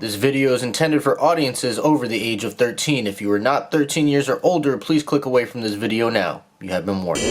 This video is intended for audiences over the age of 13. If you are not 13 years or older, please click away from this video now. You have been warned.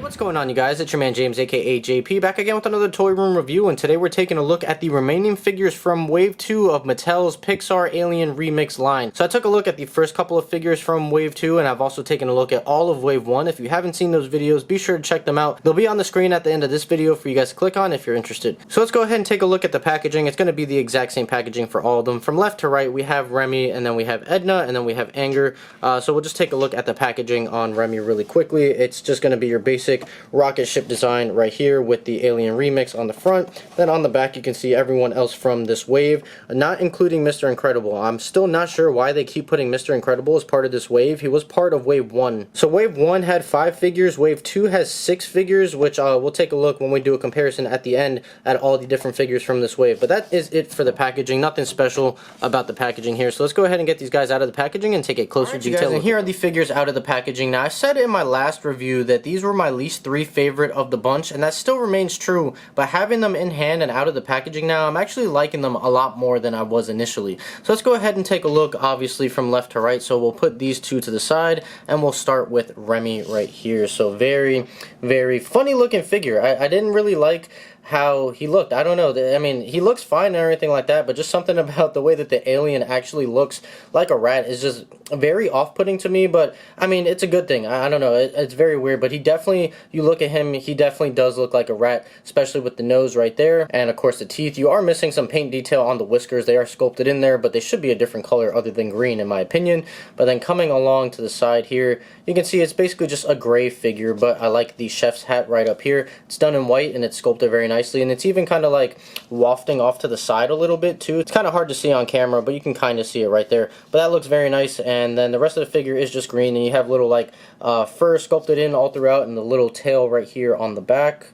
What's going on, you guys? It's your man James, aka JP, back again with another toy room review, and today we're taking a look at the remaining figures from Wave 2 of Mattel's Pixar Alien Remix line. So I took a look at the first couple of figures from Wave 2, and I've also taken a look at all of Wave 1. If you haven't seen those videos, be sure to check them out. They'll be on the screen at the end of this video for you guys to click on if you're interested. So let's go ahead and take a look at the packaging. It's going to be the exact same packaging for all of them. From left to right, we have Remy, and then we have Edna, and then we have Anger. So we'll just take a look at the packaging on Remy really quickly. It's just going to be your basic rocket ship design right here with the Alien Remix on the front. Then on the back you can see everyone else from this wave, not including Mr. Incredible. I'm still not sure why they keep putting Mr. Incredible as part of this wave. He was part of Wave 1. So Wave 1 had 5 figures, Wave 2 has 6 figures, which we'll take a look when we do a comparison at the end at all the different figures from this wave. But that is it for the packaging. Nothing special about the packaging here. So let's go ahead and get these guys out of the packaging and take a closer detail. And here are the figures out of the packaging. Now I said in my last review that these were my least 3 favorite of the bunch, and that still remains true, but having them in hand and out of the packaging now, I'm actually liking them a lot more than I was initially. So let's go ahead and take a look, obviously from left to right. So we'll put these two to the side and we'll start with Remy right here. So very, very funny looking figure. I didn't really like how he looked. I don't know. I mean, he looks fine and everything like that, but just something about the way that the alien actually looks like a rat is just very off-putting to me. But I mean, it's a good thing. I don't know. It's very weird, but he definitely, you look at him, he definitely does look like a rat, especially with the nose right there, and of course the teeth. You are missing some paint detail on the whiskers. They are sculpted in there, but they should be a different color other than green in my opinion. But then coming along to the side here, you can see it's basically just a gray figure, but I like the chef's hat right up here. It's done in white and it's sculpted very nicely, and it's even kind of like wafting off to the side a little bit too. It's kind of hard to see on camera, but you can kind of see it right there. But that looks very nice. And then the rest of the figure is just green, and you have little like fur sculpted in all throughout, and the little tail right here on the back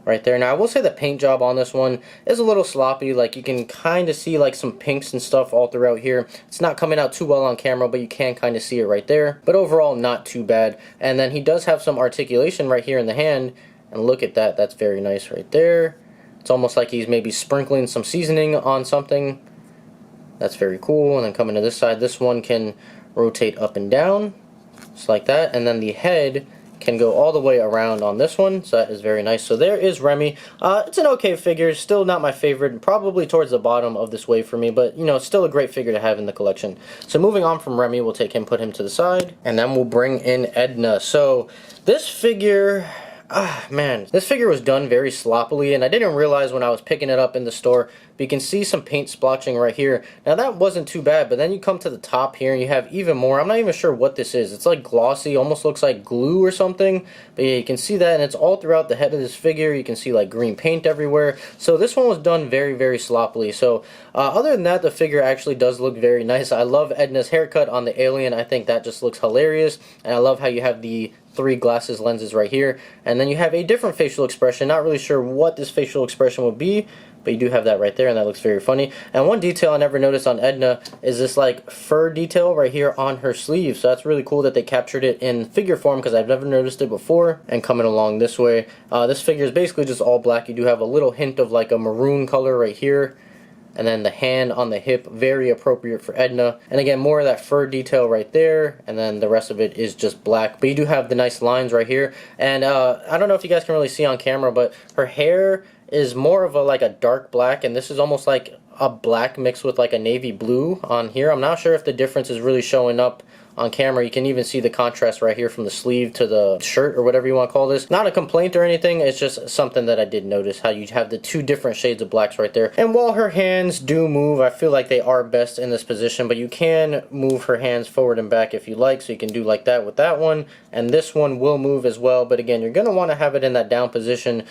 right there. Now I will say the paint job on this one is a little sloppy. Like you can kind of see like some pinks and stuff all throughout here. It's not coming out too well on camera, but you can kind of see it right there. But overall, not too bad. And then he does have some articulation right here in the hand, and look at that. That's very nice right there. It's almost like he's maybe sprinkling some seasoning on something. That's very cool. And then coming to this side, this one can rotate up and down just like that, and then the head can go all the way around on this one, so that is very nice. So there is Remy. It's an okay figure, still not my favorite, probably towards the bottom of this wave for me, but you know, still a great figure to have in the collection. So moving on from Remy, we'll take him, put him to the side, and then we'll bring in Edna. So this figure, man, this figure was done very sloppily, and I didn't realize when I was picking it up in the store, but you can see some paint splotching right here. Now that wasn't too bad, but then you come to the top here and you have even more. I'm not even sure what this is. It's like glossy, almost looks like glue or something, but yeah, you can see that, and it's all throughout the head of this figure. You can see like green paint everywhere. So this one was done very, very sloppily. So other than that, the figure actually does look very nice. I love Edna's haircut on the alien. I think that just looks hilarious, and I love how you have the 3 glasses lenses right here, and then you have a different facial expression. Not really sure what this facial expression would be, but you do have that right there, and that looks very funny. And one detail I never noticed on Edna is this like fur detail right here on her sleeve. So that's really cool that they captured it in figure form, because I've never noticed it before. And coming along this way, this figure is basically just all black. You do have a little hint of like a maroon color right here. And then the hand on the hip, very appropriate for Edna. And again, more of that fur detail right there. And then the rest of it is just black. But you do have the nice lines right here. And I don't know if you guys can really see on camera, but her hair is more of a like a dark black, and this is almost like a black mixed with like a navy blue on here. I'm not sure if the difference is really showing up on camera. You can even see the contrast right here from the sleeve to the shirt, or whatever you want to call this. Not a complaint or anything, it's just something that I did notice, how you have the 2 different shades of blacks right there. And while her hands do move, I feel like they are best in this position, but you can move her hands forward and back if you like, so you can do like that with that one, and this one will move as well. But again, you're going to want to have it in that down position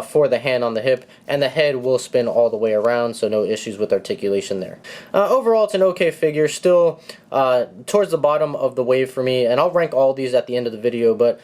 for the hand on the hip, and the head will spin all the way around, so no issues with articulation there. Overall, it's an okay figure. Still towards the bottom bottom of the wave for me, and I'll rank all these at the end of the video, but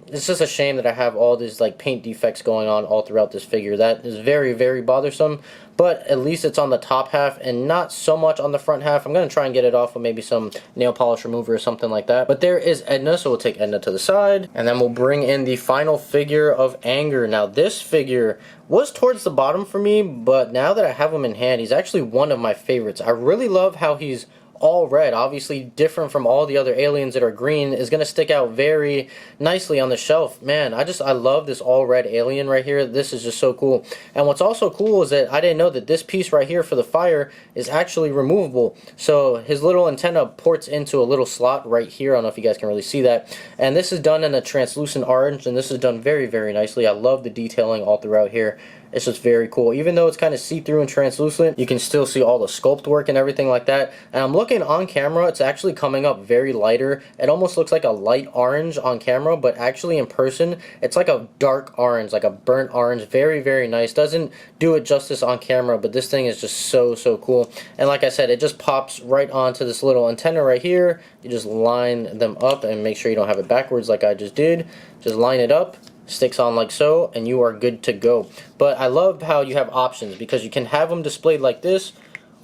it's just a shame that I have all these like paint defects going on all throughout this figure. That is very, very bothersome, but at least it's on the top half and not so much on the front half. I'm going to try and get it off with maybe some nail polish remover or something like that. But there is Edna, so we'll take Edna to the side, and then we'll bring in the final figure of Anger. Now this figure was towards the bottom for me, but now that I have him in hand, he's actually one of my favorites. I really love how he's all red, obviously different from all the other aliens that are green, is going to stick out very nicely on the shelf. Man, I love this all red alien right here. This is just so cool. And what's also cool is that I didn't know that this piece right here for the fire is actually removable. So his little antenna ports into a little slot right here. I don't know if you guys can really see that. And this is done in a translucent orange, and this is done very, very nicely. I love the detailing all throughout here. It's just very cool. Even though it's kind of see-through and translucent, you can still see all the sculpt work and everything like that. And I'm looking on camera, it's actually coming up very lighter. It almost looks like a light orange on camera, but actually in person, it's like a dark orange, like a burnt orange. Very, very nice. Doesn't do it justice on camera, but this thing is just so, so cool. And like I said, it just pops right onto this little antenna right here. You just line them up and make sure you don't have it backwards like I just did. Just line it up, sticks on like so, and you are good to go. But I love how you have options, because you can have them displayed like this,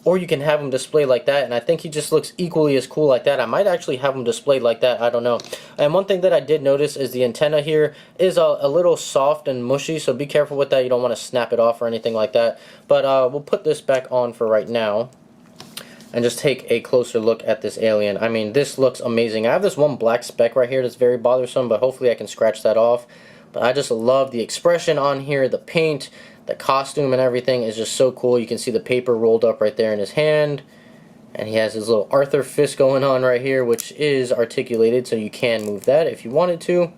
or you can have them displayed like that, and I think he just looks equally as cool like that. I might actually have them displayed like that, I don't know. And one thing that I did notice is the antenna here is a little soft and mushy, so be careful with that. You don't want to snap it off or anything like that. But we'll put this back on for right now and just take a closer look at this alien. I mean, this looks amazing. I have this one black speck right here that's very bothersome, but hopefully I can scratch that off. But I just love the expression on here, the paint, the costume, and everything is just so cool. You can see the paper rolled up right there in his hand. And he has his little Arthur fist going on right here, which is articulated, so you can move that if you wanted to.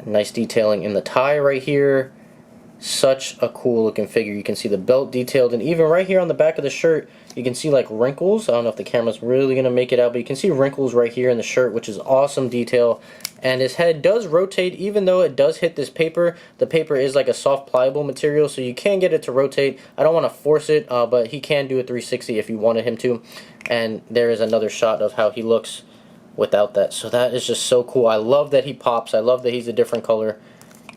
Nice detailing in the tie right here. Such a cool looking figure. You can see the belt detailed, and even right here on the back of the shirt, you can see like wrinkles. I don't know if the camera's really going to make it out, but you can see wrinkles right here in the shirt, which is awesome detail. And his head does rotate, even though it does hit this paper. The paper is like a soft pliable material, so you can get it to rotate. I don't want to force it, but he can do a 360 if you wanted him to. And there is another shot of how he looks without that. So that is just so cool. I love that he pops. I love that he's a different color.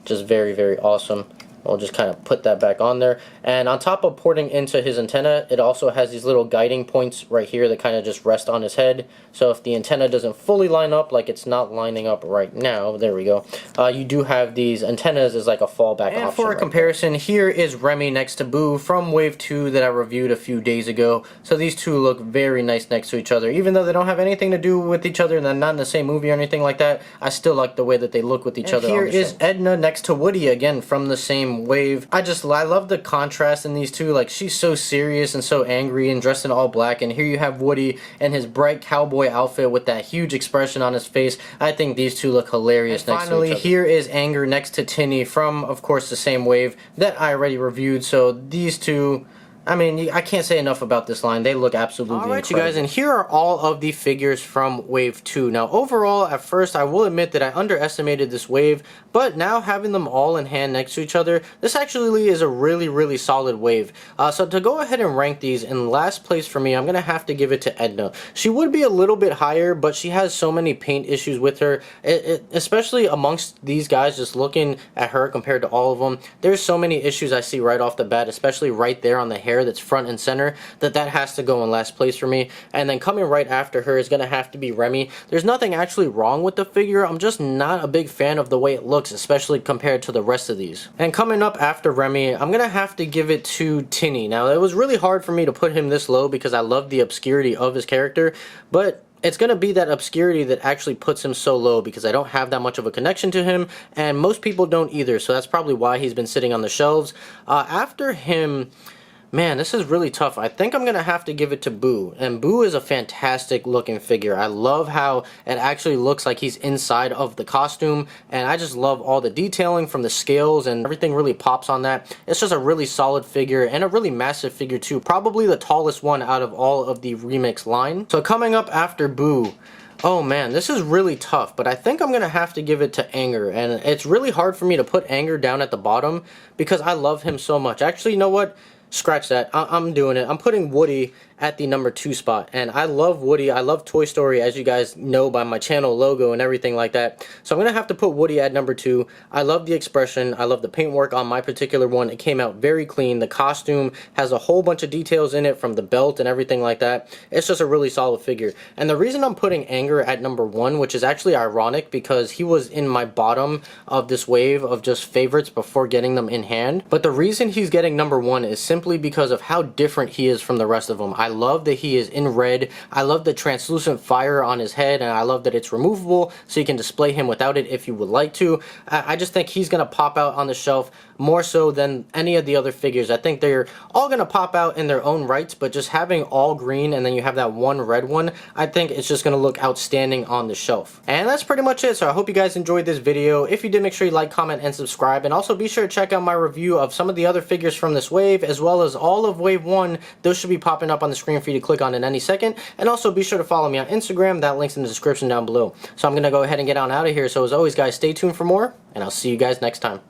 Just very, very awesome. I'll just kind of put that back on there. And on top of porting into his antenna, it also has these little guiding points right here that kind of just rest on his head. So if the antenna doesn't fully line up, like it's not lining up right now, there we go, you do have these antennas as like a fallback option. And for a comparison, here is Remy next to Boo from Wave 2 that I reviewed a few days ago. So these two look very nice next to each other. Even though they don't have anything to do with each other and they're not in the same movie or anything like that, I still like the way that they look with each other. Here is Edna next to Woody, again from the same wave. I love the contrast in these two. Like, she's so serious and so angry and dressed in all black, and here you have Woody in his bright cowboy outfit with that huge expression on his face. I think these two look hilarious next to each other. Finally, here is Anger next to Tinny from, of course, the same wave that I already reviewed. So these two, I mean, I can't say enough about this line. They look absolutely incredible. Alright, you guys, and here are all of the figures from Wave 2. Now, overall, at first, I will admit that I underestimated this wave, but now having them all in hand next to each other, this actually is a really, really solid wave. So to go ahead and rank these, in last place for me, I'm going to have to give it to Edna. She would be a little bit higher, but she has so many paint issues with her, especially amongst these guys, just looking at her compared to all of them. There's so many issues I see right off the bat, especially right there on the hair that's front and center, that has to go in last place for me. And then coming right after her is going to have to be Remy. There's nothing actually wrong with the figure, I'm just not a big fan of the way it looks, especially compared to the rest of these. And coming up after Remy, I'm going to have to give it to Tinny. Now, it was really hard for me to put him this low because I love the obscurity of his character, but it's going to be that obscurity that actually puts him so low because I don't have that much of a connection to him, and most people don't either, so that's probably why he's been sitting on the shelves. After him, man, this is really tough. I think I'm going to have to give it to Boo. And Boo is a fantastic looking figure. I love how it actually looks like he's inside of the costume. And I just love all the detailing from the scales, and everything really pops on that. It's just a really solid figure and a really massive figure too. Probably the tallest one out of all of the remix line. So coming up after Boo, oh man, this is really tough, but I think I'm going to have to give it to Anger. And it's really hard for me to put Anger down at the bottom because I love him so much. Actually, you know what? Scratch that. I'm doing it. I'm putting Woody at the number 2 spot. And I love Woody, I love Toy Story, as you guys know by my channel logo and everything like that. So I'm gonna have to put Woody at number 2. I love the expression, I love the paintwork on my particular one. It came out very clean. The costume has a whole bunch of details in it, from the belt and everything like that. It's just a really solid figure. And the reason I'm putting Anger at number 1, which is actually ironic because he was in my bottom of this wave of just favorites before getting them in hand, but the reason he's getting number 1 is simply because of how different he is from the rest of them. I love that he is in red. I love the translucent fire on his head, and I love that it's removable so you can display him without it if you would like to. I just think he's gonna pop out on the shelf more so than any of the other figures. I think they're all gonna pop out in their own rights, but just having all green and then you have that one red one, I think it's just gonna look outstanding on the shelf. And that's pretty much it. So I hope you guys enjoyed this video. If you did, make sure you like, comment, and subscribe, and also be sure to check out my review of some of the other figures from this wave, as well as all of wave 1. Those should be popping up on the screen for you to click on in any second. And also be sure to follow me on Instagram. That link's in the description down below. So I'm gonna go ahead and get on out of here. So as always, guys, stay tuned for more, and I'll see you guys next time.